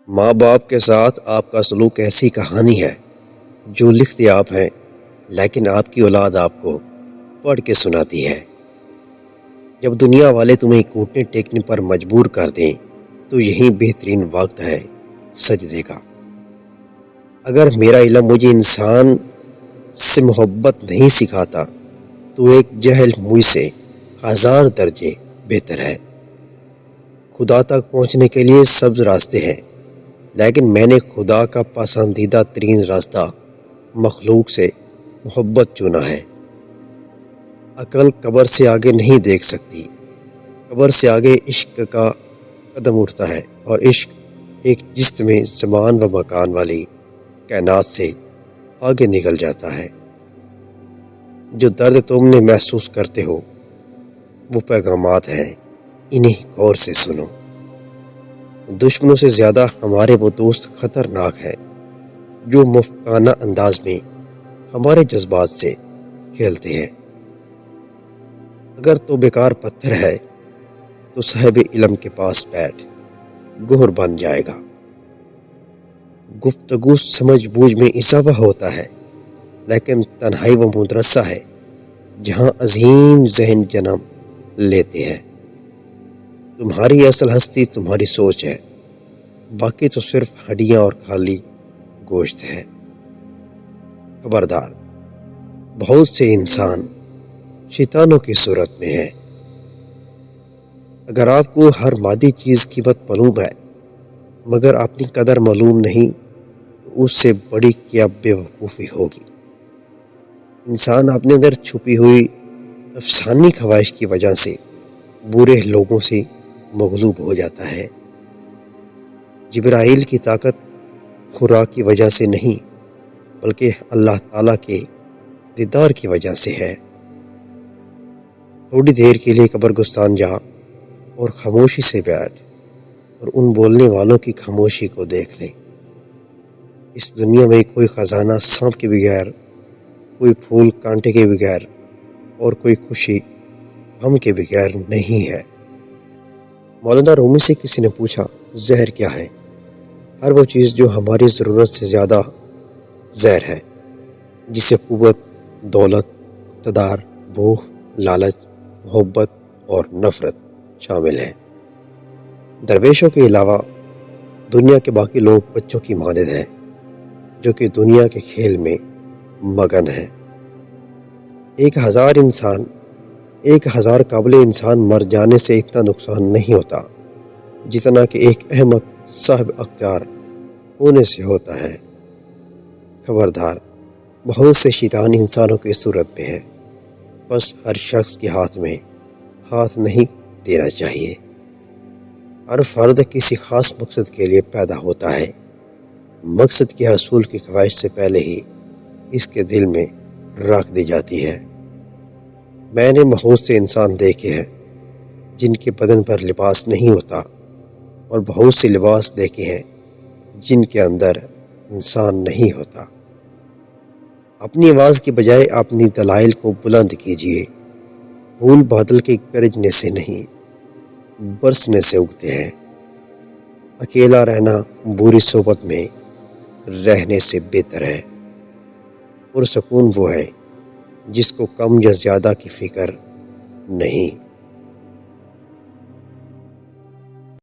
ماں باپ کے ساتھ آپ کا سلوک ایسی کہانی ہے جو لکھتے آپ ہیں، لیکن آپ کی اولاد آپ کو پڑھ کے سناتی ہے۔ جب دنیا والے تمہیں گھٹنے ٹیکنے پر مجبور کر دیں تو یہی بہترین وقت ہے سجدے کا۔ اگر میرا علم مجھے انسان سے محبت نہیں سکھاتا تو ایک جہل مجھ سے 1000 درجے بہتر ہے۔ خدا تک پہنچنے کے لیے سبز راستے ہیں، لیکن میں نے خدا کا پسندیدہ ترین راستہ مخلوق سے محبت چنا ہے۔ عقل قبر سے آگے نہیں دیکھ سکتی، قبر سے آگے عشق کا قدم اٹھتا ہے، اور عشق ایک جسم میں زمان و مکان والی کائنات سے آگے نکل جاتا ہے۔ جو درد تم نے محسوس کرتے ہو وہ پیغامات ہیں، انہیں غور سے سنو۔ دشمنوں سے زیادہ ہمارے وہ دوست خطرناک ہیں جو مفکانہ انداز میں ہمارے جذبات سے کھیلتے ہیں۔ اگر تو بیکار پتھر ہے تو صاحب علم کے پاس بیٹھ، گوہر بن جائے گا۔ گفتگو سمجھ بوجھ میں اضافہ ہوتا ہے، لیکن تنہائی وہ مدرسہ ہے جہاں عظیم ذہن جنم لیتے ہیں۔ تمہاری اصل ہستی تمہاری سوچ ہے، باقی تو صرف ہڈیاں اور خالی گوشت ہے۔ خبردار، بہت سے انسان شیطانوں کی صورت میں ہیں۔ اگر آپ کو ہر مادی چیز کی قیمت معلوم ہے مگر اپنی قدر معلوم نہیں تو اس سے بڑی کیا بے وقوفی ہوگی۔ انسان اپنے اندر چھپی ہوئی نفسانی خواہش کی وجہ سے برے لوگوں سے مغلوب ہو جاتا ہے۔ جبرائیل کی طاقت خوراک کی وجہ سے نہیں بلکہ اللہ تعالیٰ کے دیدار کی وجہ سے ہے۔ تھوڑی دیر کے لیے قبرستان جا اور خاموشی سے بیٹھ اور ان بولنے والوں کی خاموشی کو دیکھ لیں۔ اس دنیا میں کوئی خزانہ سانپ کے بغیر، کوئی پھول کانٹے کے بغیر، اور کوئی خوشی غم کے بغیر نہیں ہے۔ مولانا رومی سے کسی نے پوچھا، زہر کیا ہے؟ ہر وہ چیز جو ہماری ضرورت سے زیادہ زہر ہے، جسے قوت، دولت، اقتدار، بھوک، لالچ، محبت اور نفرت شامل ہیں۔ درویشوں کے علاوہ دنیا کے باقی لوگ بچوں کی مانند ہیں جو کہ دنیا کے کھیل میں مگن ہیں۔ 1000 قابل انسان مر جانے سے اتنا نقصان نہیں ہوتا جتنا کہ ایک احمق صاحب اختیار ہونے سے ہوتا ہے۔ خبردار، بہت سے شیطان انسانوں کی صورت میں ہیں، بس ہر شخص کے ہاتھ میں ہاتھ نہیں دینا چاہیے۔ ہر فرد کسی خاص مقصد کے لیے پیدا ہوتا ہے۔ مقصد کے حصول کی خواہش سے پہلے ہی اس کے دل میں رکھ دی جاتی ہے۔ میں نے بہت سے انسان دیکھے ہیں جن کے بدن پر لباس نہیں ہوتا، اور بہت سے لباس دیکھے ہیں جن کے اندر انسان نہیں ہوتا۔ اپنی آواز کی بجائے اپنی دلائل کو بلند کیجیے۔ پھول بادل کے گرجنے سے نہیں، برسنے سے اگتے ہیں۔ اکیلا رہنا بری صحبت میں رہنے سے بہتر ہے۔ پرسکون وہ ہے جس کو کم یا زیادہ کی فکر نہیں۔